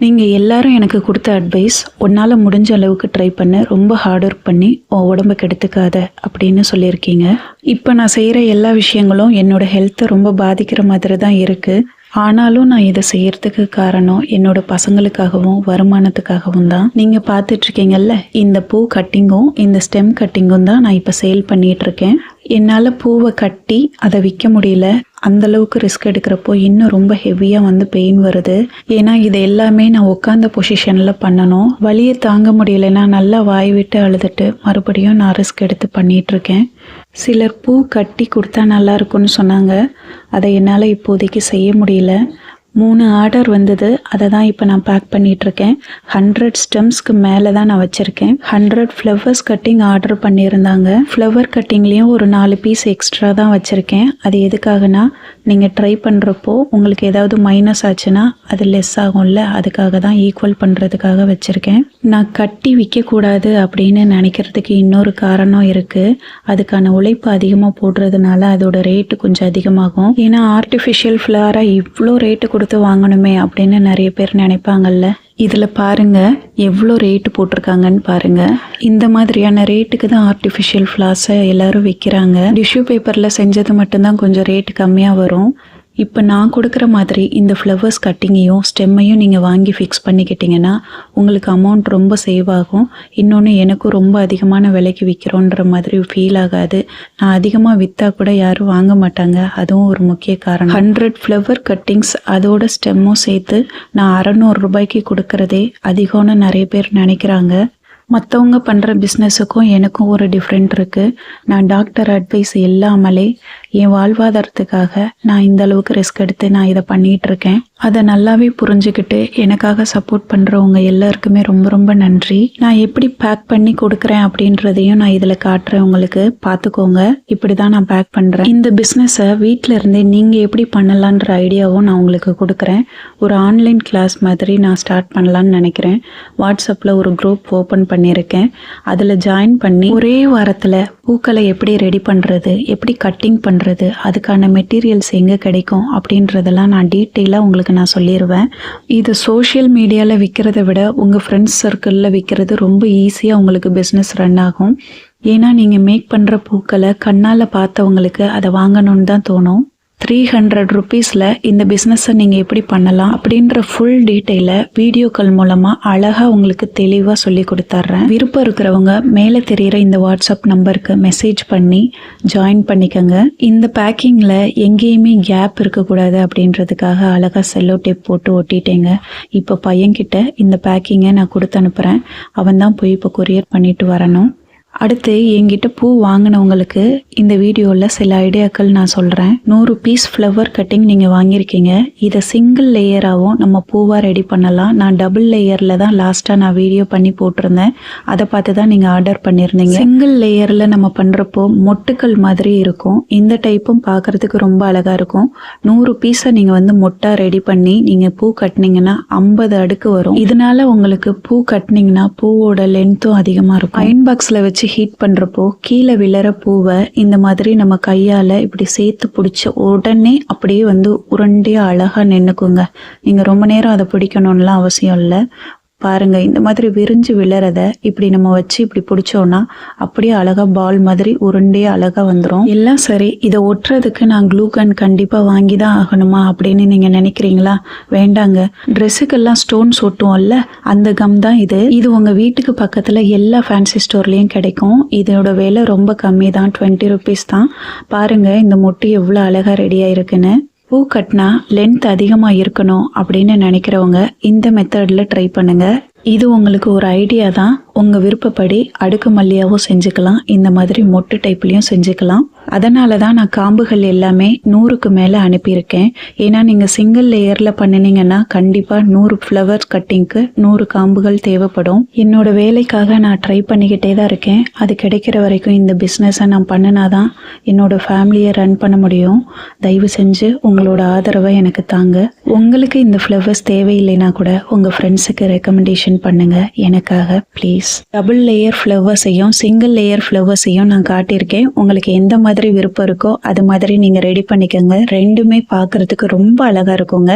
நீங்கள் எல்லாரும் எனக்கு கொடுத்த அட்வைஸ் உன்னால் முடிஞ்ச அளவுக்கு ட்ரை பண்ண, ரொம்ப ஹார்ட் ஒர்க் பண்ணி உன் உடம்பை கெடுத்துக்காத அப்படின்னு சொல்லியிருக்கீங்க. இப்போ நான் செய்கிற எல்லா விஷயங்களும் என்னோடய ஹெல்த்தை ரொம்ப பாதிக்கிற மாதிரி தான் இருக்குது. ஆனாலும் நான் இதை செய்யறதுக்கு காரணம் என்னோட பசங்களுக்காகவும் வருமானத்துக்காகவும் தான். நீங்கள் பார்த்துட்ருக்கீங்கல்ல, இந்த பூ கட்டிங்கும் இந்த ஸ்டெம் கட்டிங்கும் தான் நான் இப்போ சேல் பண்ணிகிட்ருக்கேன். என்னால் பூவை கட்டி அதை விற்க முடியல. அந்தளவுக்கு ரிஸ்க் எடுக்கிறப்போ இன்னும் ரொம்ப ஹெவியாக வந்து பெயின் வருது. ஏன்னா இது எல்லாமே நான் உட்காந்த பொசிஷனில் பண்ணணும். வலியை தாங்க முடியலைன்னா நல்லா வாய் விட்டு அழுதுட்டு மறுபடியும் நான் ரிஸ்க் எடுத்து பண்ணிகிட்ருக்கேன். சிலர் பூ கட்டி கொடுத்தா நல்லா இருக்கும்னு சொன்னாங்க. அதை என்னால் இப்போதைக்கு செய்ய முடியல. 3 ஆர்டர் வந்தது. அதை தான் இப்போ நான் பேக் பண்ணிகிட்ருக்கேன். 100 ஸ்டெம்ஸ்க்கு மேலே தான் நான் வச்சுருக்கேன். 100 ஃப்ளவர்ஸ் கட்டிங் ஆர்டர் பண்ணியிருந்தாங்க. ஃப்ளவர் கட்டிங்லேயும் ஒரு 4 பீஸ் எக்ஸ்ட்ரா தான் வச்சுருக்கேன். அது எதுக்காகனா, நீங்கள் ட்ரை பண்ணுறப்போ உங்களுக்கு ஏதாவது மைனஸ் ஆச்சுன்னா அது லெஸ் ஆகும்ல, அதுக்காக தான் ஈக்குவல் பண்ணுறதுக்காக வச்சுருக்கேன். நான் கட்டி விற்கக்கூடாது அப்படின்னு நினைக்கிறதுக்கு இன்னொரு காரணம் இருக்குது. அதுக்கான உழைப்பு அதிகமாக போடுறதுனால அதோட ரேட்டு கொஞ்சம் அதிகமாகும். ஏன்னா ஆர்டிஃபிஷியல் ஃப்ளவராக இவ்வளோ ரேட்டு கொடுத்து வாங்கணுமே அப்படின்னு நிறைய பேர் நினைப்பாங்கல்ல. இதில் பாருங்கள் எவ்வளோ ரேட்டு போட்டிருக்காங்கன்னு பாருங்கள். இந்த மாதிரியான ரேட்டுக்கு தான் ஆர்டிஃபிஷியல் ஃப்ளார்ஸை எல்லோரும் விற்கிறாங்க. டிஷ்யூ பேப்பரில் செஞ்சது மட்டும்தான் கொஞ்சம் ரேட்டு கம்மியாக வரும். இப்போ நான் கொடுக்குற மாதிரி இந்த ஃப்ளவர்ஸ் கட்டிங்கையும் ஸ்டெம்மையும் நீங்கள் வாங்கி ஃபிக்ஸ் பண்ணிக்கிட்டிங்கன்னா உங்களுக்கு அமௌண்ட் ரொம்ப சேவ் ஆகும். இன்னொன்று எனக்கும் ரொம்ப அதிகமான விலைக்கு விற்கிறோன்ற மாதிரி ஃபீல் ஆகாது. நான் அதிகமாக விற்றா கூட யாரும் வாங்க மாட்டாங்க. அதுவும் ஒரு முக்கிய காரணம். 100 ஃப்ளவர் கட்டிங்ஸ் அதோட ஸ்டெம்மும் சேர்த்து நான் 600 ரூபாய்க்கு கொடுக்குறதே அதிகம்னு நிறைய பேர் நினைக்கிறாங்க. மற்றவங்க பண்ணுற பிஸ்னஸுக்கும் எனக்கும் ஒரு டிஃப்ரெண்ட் இருக்குது. நான் டாக்டர் அட்வைஸ் இல்லாமலே என் வாழ்வாதாரத்துக்காக நான் இந்த அளவுக்கு ரிஸ்க் எடுத்து நான் இதை பண்ணிகிட்ருக்கேன். அதை நல்லாவே புரிஞ்சுக்கிட்டு எனக்காக சப்போர்ட் பண்ணுறவங்க எல்லாருக்குமே ரொம்ப ரொம்ப நன்றி. நான் எப்படி பேக் பண்ணி கொடுக்குறேன் அப்படின்றதையும் நான் இதில் காட்டுறேன், உங்களுக்கு பார்த்துக்கோங்க. இப்படி தான் நான் பேக் பண்ணுறேன். இந்த பிஸ்னஸை வீட்டில் இருந்தே நீங்கள் எப்படி பண்ணலான்ற ஐடியாவும் நான் உங்களுக்கு கொடுக்குறேன். ஒரு ஆன்லைன் கிளாஸ் மாதிரி நான் ஸ்டார்ட் பண்ணலான்னு நினைக்கிறேன். வாட்ஸ்அப்பில் ஒரு குரூப் ஓப்பன் பண்ணியிருக்கேன். அதில் ஜாயின் பண்ணி ஒரே வாரத்தில் பூக்களை எப்படி ரெடி பண்ணுறது, எப்படி கட்டிங் பண்ணுறது, அதுக்கான மெட்டீரியல்ஸ் எங்கே கிடைக்கும் அப்படின்றதெல்லாம் நான் டீட்டெயிலாக உங்களுக்கு நான் சொல்லிடுவேன். இது சோஷியல் மீடியாவில் விற்கிறத விட உங்கள் ஃப்ரெண்ட்ஸ் சர்க்கிளில் விற்கிறது ரொம்ப ஈஸியாக உங்களுக்கு பிஸ்னஸ் ரன் ஆகும். ஏன்னா நீங்கள் மேக் பண்ணுற பூக்களை கண்ணால் பார்த்தவங்களுக்கு அதை வாங்கணும்னு தான் தோணும். 300 ருபீஸில் இந்த பிஸ்னஸை நீங்கள் எப்படி பண்ணலாம் அப்படின்ற ஃபுல் டீட்டெயிலை வீடியோக்கள் மூலமாக அழகாக உங்களுக்கு தெளிவாக சொல்லி கொடுத்துட்றேன். விருப்பம் இருக்கிறவங்க மேலே தெரிகிற இந்த வாட்ஸ்அப் நம்பருக்கு மெசேஜ் பண்ணி ஜாயின் பண்ணிக்கோங்க. இந்த பேக்கிங்கில் எங்கேயுமே கேப் இருக்கக்கூடாது அப்படின்றதுக்காக அழகாக செல்லோ டேப் போட்டு ஒட்டிட்டேங்க. இப்போ பையன்கிட்ட இந்த பேக்கிங்கை நான் கொடுத்து அனுப்புகிறேன். அவன் தான் போய் இப்போ கொரியர் பண்ணிட்டு வரணும். அடுத்து என்கிட்ட பூ வாங்கினவங்களுக்கு இந்த வீடியோவில் சில ஐடியாக்கள் நான் சொல்கிறேன். 100 பீஸ் ஃப்ளவர் கட்டிங் நீங்கள் வாங்கியிருக்கீங்க. இதை சிங்கிள் லேயராகவும் நம்ம பூவாக ரெடி பண்ணலாம். நான் டபுள் லேயரில் தான் லாஸ்ட்டாக நான் வீடியோ பண்ணி போட்டிருந்தேன். அதை பார்த்து தான் நீங்கள் ஆர்டர் பண்ணியிருந்தீங்க. சிங்கிள் லேயரில் நம்ம பண்ணுறப்போ மொட்டுக்கள் மாதிரி இருக்கும். இந்த டைப்பும் பார்க்குறதுக்கு ரொம்ப அழகாக இருக்கும். 100 பீஸை நீங்கள் வந்து மொட்டாக ரெடி பண்ணி நீங்கள் பூ கட்டினீங்கன்னா 50 அடுக்கு வரும். இதனால உங்களுக்கு பூ கட்டினீங்கன்னா பூவோட லென்த்தும் அதிகமாக இருக்கும். அயன் பாக்ஸில் வச்சு ஹீட் பண்ணுறப்போ கீழே விழற பூவை இந்த மாதிரி நம்ம கையால் இப்படி சேர்த்து பிடிச்ச உடனே அப்படியே வந்து உருண்டையாக அழகாக நின்றுக்குங்க. நீங்கள் ரொம்ப நேரம் அதை பிடிக்கணும்லாம் அவசியம் இல்லை. பாருங்கள், இந்த மாதிரி விரிஞ்சு விழறத இப்படி நம்ம வச்சு இப்படி பிடிச்சோன்னா அப்படியே அழகாக பால் மாதிரி உருண்டையாக அழகாக வந்துடும். எல்லாம் சரி, இதை ஒட்டுறதுக்கு நான் க்ளூ கன் கண்டிப்பாக வாங்கி தான் ஆகணுமா அப்படின்னு நீங்கள் நினைக்கிறீங்களா? வேண்டாங்க. ட்ரெஸ்ஸுக்கெல்லாம் ஸ்டோன்ஸ் ஒட்டுவோம்ல, அந்த கம் தான் இது. இது உங்கள் வீட்டுக்கு பக்கத்தில் எல்லா ஃபேன்சி ஸ்டோர்லேயும் கிடைக்கும். இதோட விலை ரொம்ப கம்மி தான், 20 ருபீஸ் தான். பாருங்கள் இந்த மொட்டு எவ்வளோ அழகாக ரெடியாக இருக்குன்னு. பூ கட்டினா லென்த் அதிகமாக இருக்கணும் அப்படின்னு நினைக்கிறவங்க இந்த மெத்தடில் ட்ரை பண்ணுங்கள். இது உங்களுக்கு ஒரு ஐடியா தான். உங்கள் விருப்பப்படி அடுக்கு மல்லியாகவும் செஞ்சுக்கலாம், இந்த மாதிரி மொட்டு டைப்லேயும் செஞ்சுக்கலாம். அதனால தான் நான் காம்புகள் எல்லாமே 100க்கு மேலே அனுப்பியிருக்கேன். ஏன்னா நீங்கள் சிங்கிள் லேயரில் பண்ணினீங்கன்னா கண்டிப்பாக 100 ஃப்ளவர்ஸ் கட்டிங்க்கு 100 காம்புகள் தேவைப்படும். என்னோட வேலைக்காக நான் ட்ரை பண்ணிக்கிட்டே தான் இருக்கேன். அது கிடைக்கிற வரைக்கும் இந்த பிஸ்னஸை நான் பண்ணினாதான் என்னோடய ஃபேமிலியை ரன் பண்ண முடியும். தயவு செஞ்சு உங்களோட ஆதரவை எனக்கு தாங்க. உங்களுக்கு இந்த ஃப்ளவர்ஸ் தேவையில்லைனா கூட உங்கள் ஃப்ரெண்ட்ஸுக்கு ரெக்கமெண்டேஷன் பண்ணுங்க எனக்காக ப்ளீஸ். டபுள் லேயர் ஃப்ளவர்ஸையும் சிங்கிள் லேயர் ஃப்ளவர்ஸையும் நான் காட்டியிருக்கேன். உங்களுக்கு எந்த மாதிரி விருப்பம் இருக்கோ அது மாதிரி நீங்கள் ரெடி பண்ணிக்கோங்க. ரெண்டுமே பார்க்குறதுக்கு ரொம்ப அழகாக இருக்குங்க.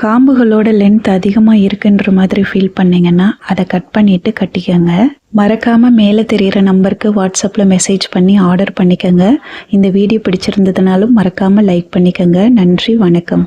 காம்புகளோட லென்த் அதிகமாக இருக்குன்ற மாதிரி ஃபீல் பண்ணிங்கன்னா அதை கட் பண்ணிவிட்டு கட்டிக்கோங்க. மறக்காமல் மேலே தெரிகிற நம்பருக்கு வாட்ஸ்அப்பில் மெசேஜ் பண்ணி ஆர்டர் பண்ணிக்கோங்க. இந்த வீடியோ பிடிச்சிருந்ததுனாலும் மறக்காமல் லைக் பண்ணிக்கோங்க. நன்றி, வணக்கம்.